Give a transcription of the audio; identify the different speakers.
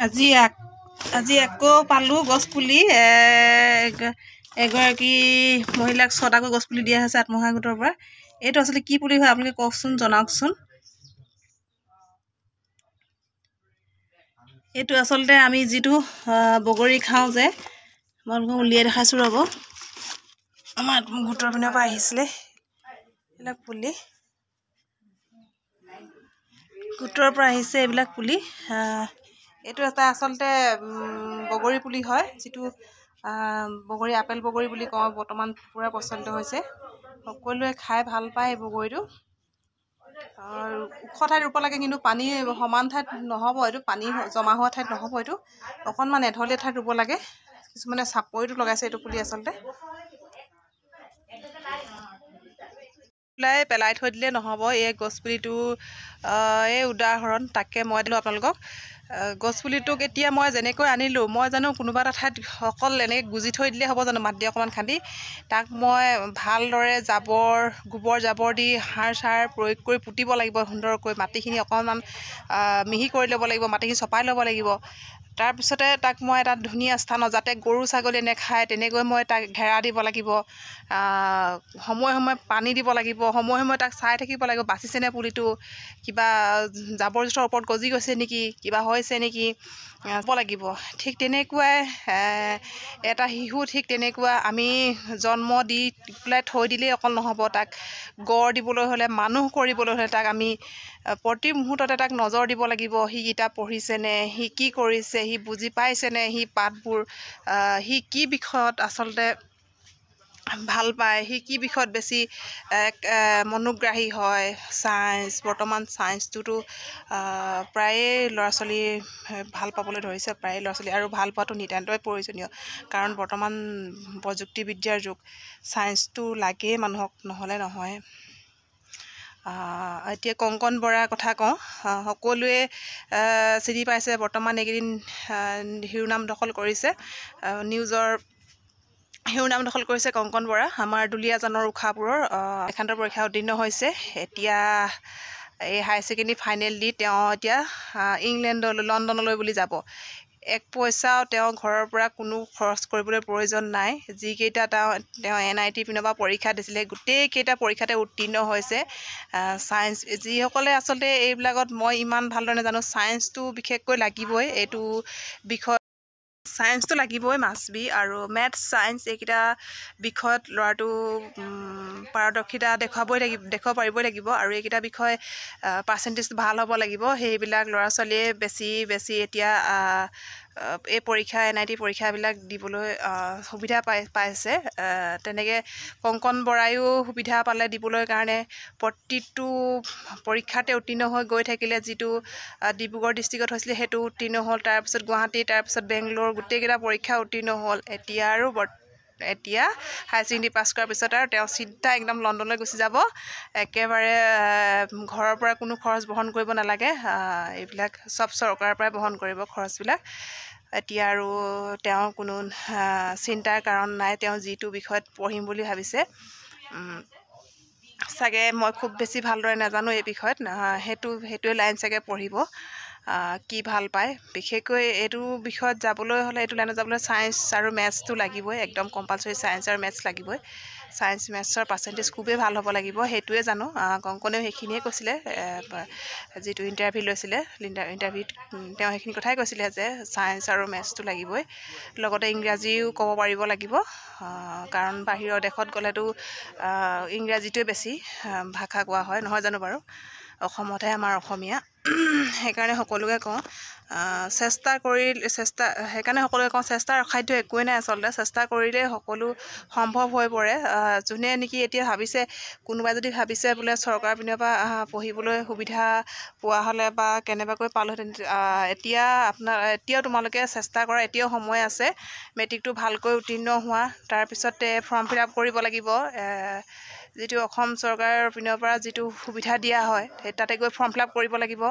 Speaker 1: আজি আকৌ পালোঁ গছপুলি এগৰাকী মহিলাক 6টাকৈ গছপুলি দিয়া হৈছে আত্মসহায়ক গোটৰ পৰা। এইটো আচলতে কি পুলি হয় আপোনালোকে কওকচোন, জনাওকচোন। এইটো আচলতে আমি যিটো বগৰী খাওঁ যে, মই আপোনালোকক উলিয়াই দেখাইছোঁ ৰ'ব। আমাৰ গোটৰ পিনৰ পৰা আহিছিলে এইবিলাক পুলি, গোটৰ পৰা আহিছে এইবিলাক পুলি। এইটো এটা আচলতে বগৰী পুলি হয়, যিটো বগৰী আপেল বগৰী বুলি কওঁ, বৰ্তমান পূৰা প্ৰচলিত হৈছে। সকলোৱে খাই ভাল পায় এই বগৰীটো। আৰু ওখ ঠাইত ৰুব লাগে, কিন্তু পানী সমান ঠাইত নহ'ব, এইটো পানী জমা হোৱা ঠাইত নহ'ব, এইটো অকণমান এঢলীয়া ঠাইত ৰুব লাগে। কিছুমানে চাপৰিটো লগাইছে এইটো পুলি আচলতে। পেলাই থৈ দিলে নহ'ব, এই গছপুলিটো এই উদাহৰণ, তাকে মই দিলোঁ আপোনালোকক। গছপুলিটোক এতিয়া মই যেনেকৈ আনিলোঁ, মই জানো কোনোবা এটা ঠাইত অকল এনেকৈ গুজি থৈ দিলে হ'ব জানো, মাটি অকণমান খান্দি তাক মই ভালদৰে গোবৰ জাবৰ দি সাৰ চাৰ প্ৰয়োগ কৰি পুতিব লাগিব সুন্দৰকৈ। মাটিখিনি অকণমান মিহি কৰি ল'ব লাগিব, মাটিখিনি চপাই ল'ব লাগিব। তাৰপিছতে তাক মই এটা ধুনীয়া স্থানত, যাতে গৰু ছাগলীয়ে নেখায় তেনেকৈ মই তাক ঘেৰা দিব লাগিব। সময়ে সময়ে পানী দিব লাগিব, সময়ে সময়ে তাক চাই থাকিব লাগিব, বাচিছেনে পুলিটো, কিবা জাবৰ জোথৰ ওপৰত গজি গৈছে নেকি, কিবা হৈছে নেকি চাব লাগিব। ঠিক তেনেকুৱাই এটা শিশু ঠিক তেনেকুৱা আমি জন্ম দি পেলাই থৈ দিলেই অকল নহ'ব, তাক গঢ় দিবলৈ হ'লে, মানুহ কৰিবলৈ হ'লে তাক আমি প্ৰতি মুহূৰ্ততে তাক নজৰ দিব লাগিব। সি কিতাপ পঢ়িছেনে, সি কি কৰিছে, সি বুজি পাইছেনে, সি পাঠবোৰ সি কি বিষয়ত আচলতে ভাল পায়, সি কি বিষয়ত বেছি মনোগ্ৰাহী হয়। বৰ্তমান ছায়েন্সটোতো প্ৰায়ে ল'ৰা ছোৱালী ভাল পাবলৈ ধৰিছে, প্ৰায়ে ল'ৰা ছোৱালী, আৰু ভাল পোৱাটো নিতান্তই প্ৰয়োজনীয়, কাৰণ বৰ্তমান প্ৰযুক্তিবিদ্যাৰ যুগ, ছায়েন্সটো লাগেই মানুহক, নহ'লে নহয়। এতিয়া কংকন বৰাৰ কথা কওঁ। সকলোৱে চিনি পাইছে, বৰ্তমান এইকেইদিন শিৰোনাম দখল কৰিছে, নিউজৰ শিৰোনাম দখল কৰিছে কংকন বৰা। আমাৰ দুলীয়াজানৰ উষাপুৰৰ একান্ত পৰীক্ষা উত্তীৰ্ণ হৈছে। এতিয়া এই হায়াৰ ছেকেণ্ডেৰী ফাইনেল দি তেওঁ এতিয়া লণ্ডনলৈ বুলি যাব। এক পইচাও তেওঁ ঘৰৰ পৰা কোনো খৰচ কৰিবলৈ প্ৰয়োজন নাই। যিকেইটা তেওঁ NIT পিনৰ পৰা পৰীক্ষা দিছিলে, গোটেইকেইটা পৰীক্ষাতে উত্তীৰ্ণ হৈছে। ছায়েন্স যিসকলে আচলতে এইবিলাকত, মই ইমান ভালদৰে নাজানো, ছায়েন্সটো বিশেষকৈ লাগিবই, এইটো বিষয় ছায়েন্সটো লাগিবই, মাষ্ট বি। আৰু মেথছ ছায়েন্স এইকেইটা বিষয়ত ল'ৰাটো পাৰদৰ্শিতা দেখুৱাব পাৰিবই লাগিব, আৰু এইকেইটা বিষয় পাৰ্চেণ্টেজ ভাল হ'ব লাগিব। সেইবিলাক ল'ৰা ছোৱালীয়ে বেছি এতিয়া এই পৰীক্ষা NIT পৰীক্ষাবিলাক দিবলৈ সুবিধা পাইছে। তেনেকৈ কংকন বৰায়ো সুবিধা পালে দিবলৈ কাৰণে, প্ৰতিটো পৰীক্ষাতে উত্তীৰ্ণ হৈ গৈ থাকিলে। যিটো ডিব্ৰুগড় ডিষ্ট্ৰিক্টত হৈছিলে সেইটো উত্তীৰ্ণ হ'ল, তাৰপিছত গুৱাহাটী, তাৰপিছত বেংগলোৰ, গোটেইকেইটা পৰীক্ষা উত্তীৰ্ণ হ'ল। এতিয়া হায়াৰ ছেকেণ্ডেৰী পাছ কৰাৰ পিছত আৰু তেওঁ চিধা একদম লণ্ডনলৈ গুচি যাব। একেবাৰে ঘৰৰ পৰা কোনো খৰচ বহন কৰিব নালাগে, এইবিলাক চব চৰকাৰৰ পৰাই বহন কৰিব খৰচবিলাক। এতিয়া আৰু তেওঁৰ কোনো চিন্তাৰ কাৰণ নাই, তেওঁ যিটো বিষয়ত পঢ়িম বুলি ভাবিছে, চাগে মই খুব বেছি ভালদৰে নাজানো এই বিষয়ত, সেইটোৱে লাইন চাগে পঢ়িব, কি ভাল পায়। বিশেষকৈ এইটো বিষয়ত যাবলৈ হ'লে, এইটো লাইনত যাবলৈ ছায়েন্স আৰু মেথছটো লাগিবই, একদম কম্পালচৰি ছায়েন্স আৰু মেথছ লাগিবই। ছায়েন্স মেথছৰ পাৰ্চেণ্টেজ খুবেই ভাল হ'ব লাগিব, সেইটোৱে জানো। কংকনেও সেইখিনিয়ে কৈছিলে, যিটো ইণ্টাৰভিউ লৈছিলে, ইণ্টাৰভিউত তেওঁ সেইখিনি কথাই কৈছিলে যে ছায়েন্স আৰু মেথছটো লাগিবই, লগতে ইংৰাজীও ক'ব পাৰিব লাগিব, কাৰণ বাহিৰৰ দেশত গ'লেতো ইংৰাজীটোৱে বেছি ভাষা কোৱা হয়, নহয় জানো বাৰু। অসমতহে আমাৰ অসমীয়া। সেইকাৰণে সকলোকে কওঁ, চেষ্টাৰ অসাধ্য একোৱেই নাই আচলতে। চেষ্টা কৰিলে সকলো সম্ভৱ হৈ পৰে। যোনে নেকি এতিয়া ভাবিছে, কোনোবাই যদি ভাবিছে বোলে চৰকাৰৰ পিনৰ পৰা পঢ়িবলৈ সুবিধা পোৱা হ'লে বা কেনেবাকৈ পালোহেঁতেন, এতিয়াও তোমালোকে চেষ্টা কৰা, এতিয়াও সময় আছে। মেট্ৰিকটো ভালকৈ উত্তীৰ্ণ হোৱা, তাৰপিছতে ফৰ্ম ফিল আপ কৰিব লাগিব। যিটো অসম চৰকাৰৰ পিনৰ পৰা যিটো সুবিধা দিয়া হয়, তাতে গৈ ফৰ্ম ফিল আপ কৰিব লাগিব।